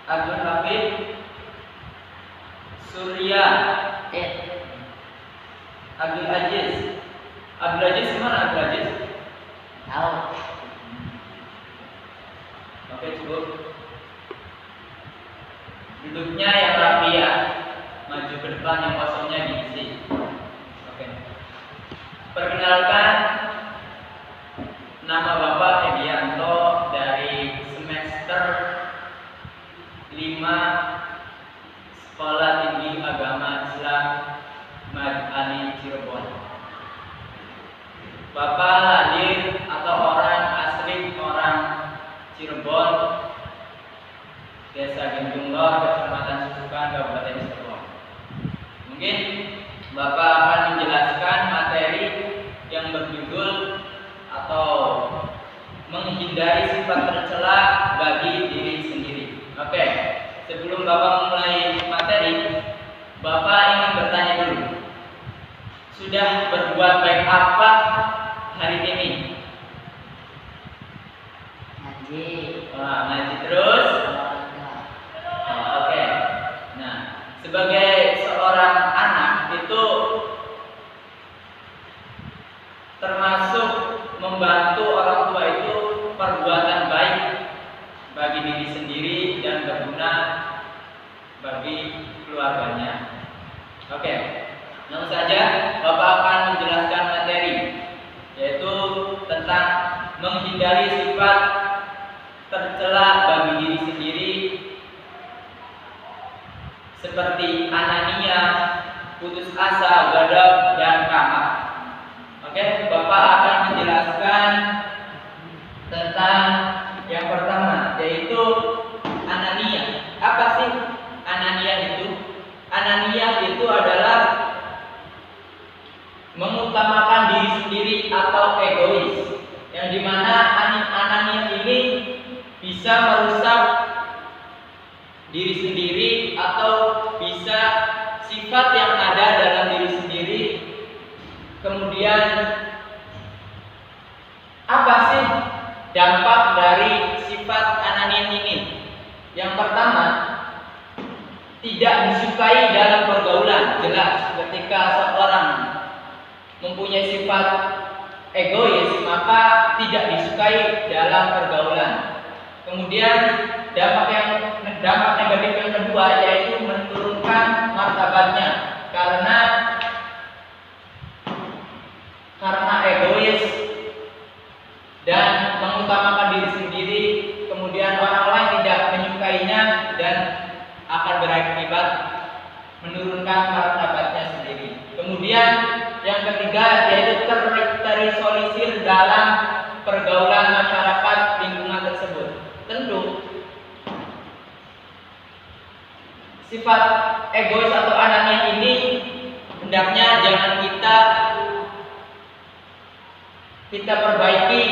Abdul Hafid, Surya, Abdul Aziz. Abdul Aziz mana Abdul Aziz? Tahu. Oke, cukup. Duduknya yang rapi ya. Maju ke depan, yang kosongnya diisi. Oke. Perkenalkan, nama Bapak Edianto dari semester 5 Sekolah Tinggi Agama Islam Madani Cirebon. Bapak lahir atau orang asli orang Cirebon, Desa Gendunglor, Kecamatan Susukan, Kabupaten Cirebon. Mungkin Bapak akan menjelaskan materi yang berjudul atau menghindari sifat tercela bagi diri sendiri. Oke, sebelum Bapak mulai materi, Bapak ingin bertanya dulu. Sudah berbuat baik apa hari ini? Ngaji. Ngaji terus. Oke. Nah, sebagai seorang anak itu termasuk membantu orang tua itu perbuatan baik bagi diri sendiri dan berguna bagi keluarganya. Oke. Langsung saja Bapak akan menjelaskan materi, yaitu tentang menghindari sifat tercela bagi diri sendiri seperti anania, putus asa, gadab, dan kamar. Oke, Bapak akan menjelaskan tentang yang pertama, yaitu anania. Apa sih anania itu? Anania itu adalah mengutamakan diri sendiri atau egois, yang dimana anania ini bisa merusak diri sendiri atau bisa sifat yang ada dalam diri sendiri. Kemudian apa sih dampak dari sifat anania ini? Yang pertama, tidak disukai dalam pergaulan. Jelas ketika seorang mempunyai sifat egois, maka tidak disukai dalam pergaulan. Kemudian dampak negatif yang kedua yaitu menurunkan martabatnya karena egois dan mengutamakan diri sendiri, kemudian orang lain tidak menyukainya dan akan berakibat menurunkan martabatnya sendiri. Kemudian yang ketiga yaitu terisolir dalam pergaulan masyarakat lingkungan tersebut. Tentu sifat egois atau anania ini hendaknya jangan kita perbaiki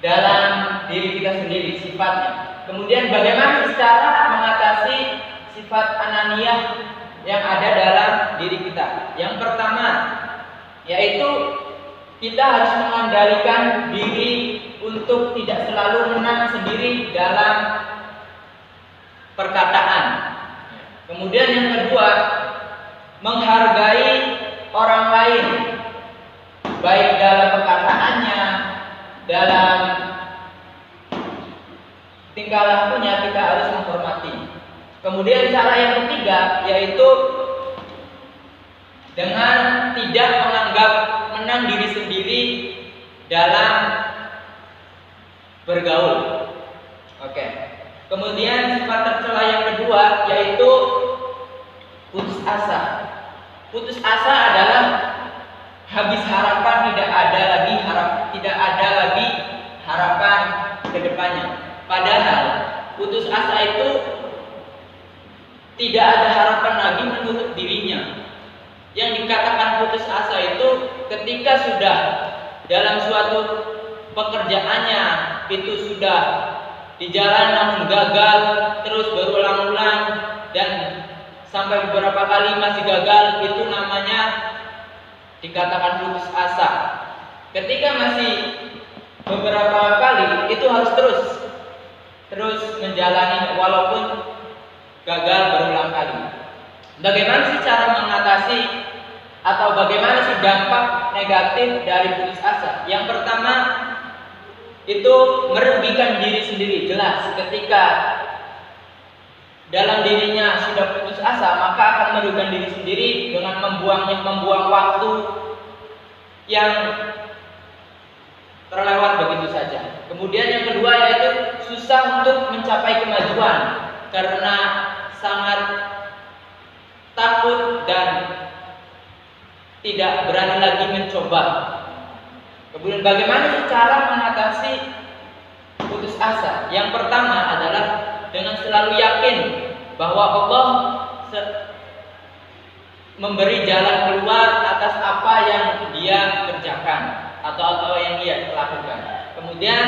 dalam diri kita sendiri sifatnya. Kemudian bagaimana cara mengatasi sifat anania yang ada dalam diri kita? Yang pertama yaitu kita harus mengendalikan diri untuk tidak selalu menang sendiri dalam perkataan. Kemudian yang kedua, menghargai orang lain, baik dalam perkataannya, dalam tingkah lakunya kita harus menghormati. Kemudian cara yang ketiga yaitu dengan tidak menganggap menang diri sendiri dalam bergaul. Oke. Kemudian sifat tercela yang kedua yaitu putus asa. Putus asa adalah habis harapan, tidak ada lagi harapan ke depannya. Padahal putus asa itu tidak ada harapan lagi menurut dirinya. Yang dikatakan putus asa itu ketika sudah dalam suatu pekerjaannya itu sudah di jalan namun gagal terus berulang-ulang dan sampai beberapa kali masih gagal, itu namanya dikatakan putus asa. Ketika masih beberapa kali itu harus terus menjalani walaupun gagal berulang kali. Bagaimana sih cara mengatasi atau bagaimana sih dampak negatif dari putus asa? Yang pertama itu merugikan diri sendiri. Jelas ketika dalam dirinya sudah putus asa, maka akan merugikan diri sendiri dengan membuang waktu yang terlewat begitu saja. Kemudian yang kedua yaitu susah untuk mencapai kemajuan karena sangat takut dan tidak berani lagi mencoba. Kemudian bagaimana sih cara mengatasi putus asa? Yang pertama adalah dengan selalu yakin bahwa Allah memberi jalan keluar atas apa yang dia kerjakan atau yang dia lakukan. Kemudian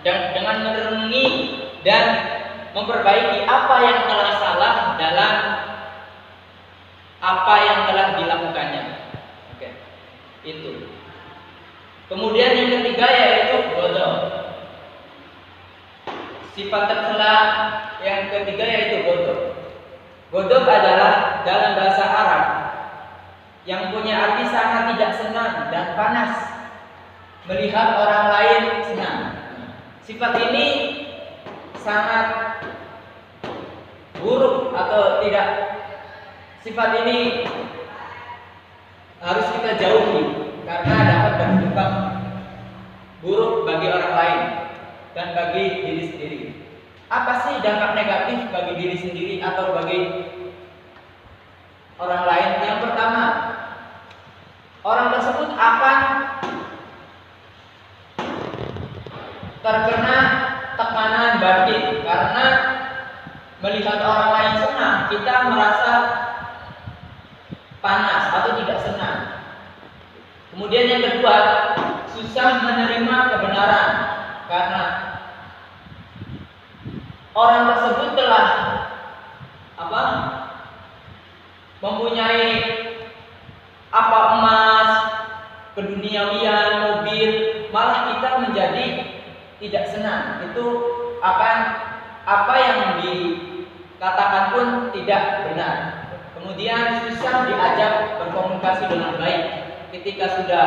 dengan merenungi dan memperbaiki apa yang telah salah dalam apa yang telah dilakukannya. Oke, itu. Kemudian yang ketiga yaitu bodoh. Sifat tercela yang ketiga yaitu bodoh. Bodoh adalah dalam bahasa Arab yang punya arti sangat tidak senang dan panas melihat orang lain senang. Sifat ini sangat buruk atau tidak. Sifat ini harus kita jauhi karena dapat berdampak buruk bagi orang lain dan bagi diri sendiri. Apa sih dampak negatif bagi diri sendiri atau bagi orang lain? Yang pertama, orang tersebut akan terkena tekanan batin karena melihat orang lain senang, kita merasa panas atau tidak senang. Kemudian yang kedua, susah menerima kebenaran karena orang tersebut telah mempunyai emas, keduniawian, mobil, malah kita menjadi tidak senang. Itu akan apa yang dikatakan pun tidak benar. Kemudian susah diajak berkomunikasi dengan baik. Ketika sudah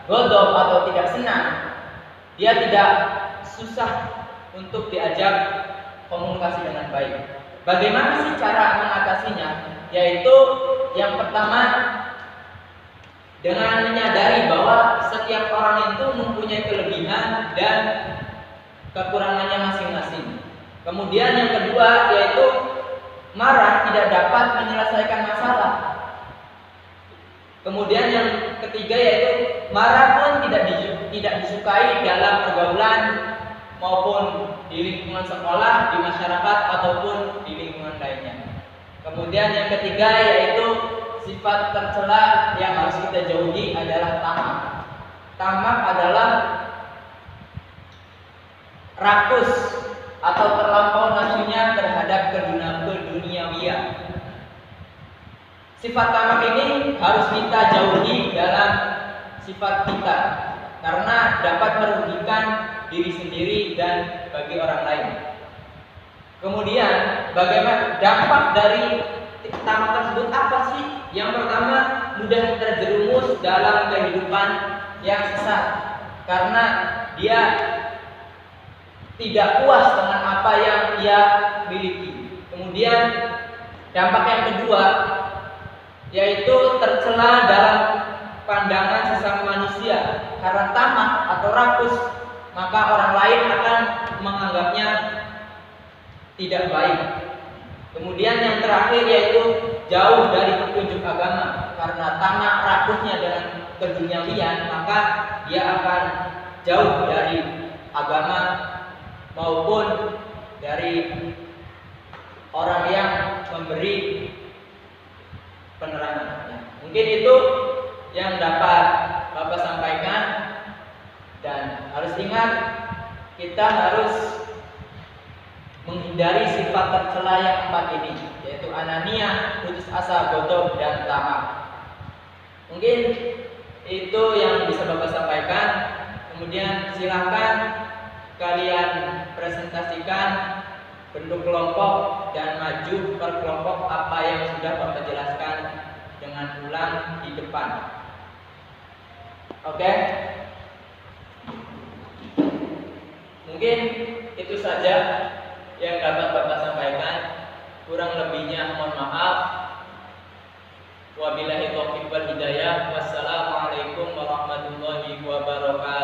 godok atau tidak senang, dia tidak susah untuk diajak komunikasi dengan baik. Bagaimana sih cara mengatasinya? Yaitu yang pertama dengan menyadari bahwa setiap orang itu mempunyai kelebihan dan kekurangannya masing-masing. Kemudian yang kedua yaitu marah tidak dapat menyelesaikan masalah. Kemudian yang ketiga yaitu marah pun tidak disukai dalam pergaulan maupun di lingkungan sekolah, di masyarakat ataupun di lingkungan lainnya. Kemudian yang ketiga yaitu sifat tercela yang harus kita jauhi adalah tamak. Tamak adalah rakus atau terlampau nafsunya terhadap keduniawian. Sifat tamak ini harus kita jauhi dalam sifat kita karena dapat merugikan diri sendiri dan bagi orang lain. Kemudian bagaimana dampak dari tamak tersebut apa sih? Yang pertama, mudah terjerumus dalam kehidupan yang sesat karena dia tidak puas dengan apa yang dia miliki. Kemudian dampak yang kedua yaitu tercela dalam pandangan sesama manusia karena tamak atau rakus, maka orang lain akan menganggapnya tidak baik. Kemudian yang terakhir yaitu jauh dari petunjuk agama karena tamak rakusnya dengan keduniawian, maka dia akan jauh dari agama maupun dari orang yang memberi penerangan. Mungkin itu yang dapat Bapak sampaikan, dan harus ingat kita harus menghindari sifat tercela yang 4 ini, yaitu anania, putus asa, godok, dan tamak. Mungkin itu yang bisa Bapak sampaikan. Kemudian silakan kalian presentasikan bentuk kelompok dan maju per kelompok apa yang sudah Bapak jelaskan dengan ulang di depan. Oke? Mungkin itu saja yang dapat Bapak sampaikan. Kurang lebihnya mohon maaf. Wabillahi taufiq wal hidayah. Wassalamualaikum warahmatullahi wabarakatuh.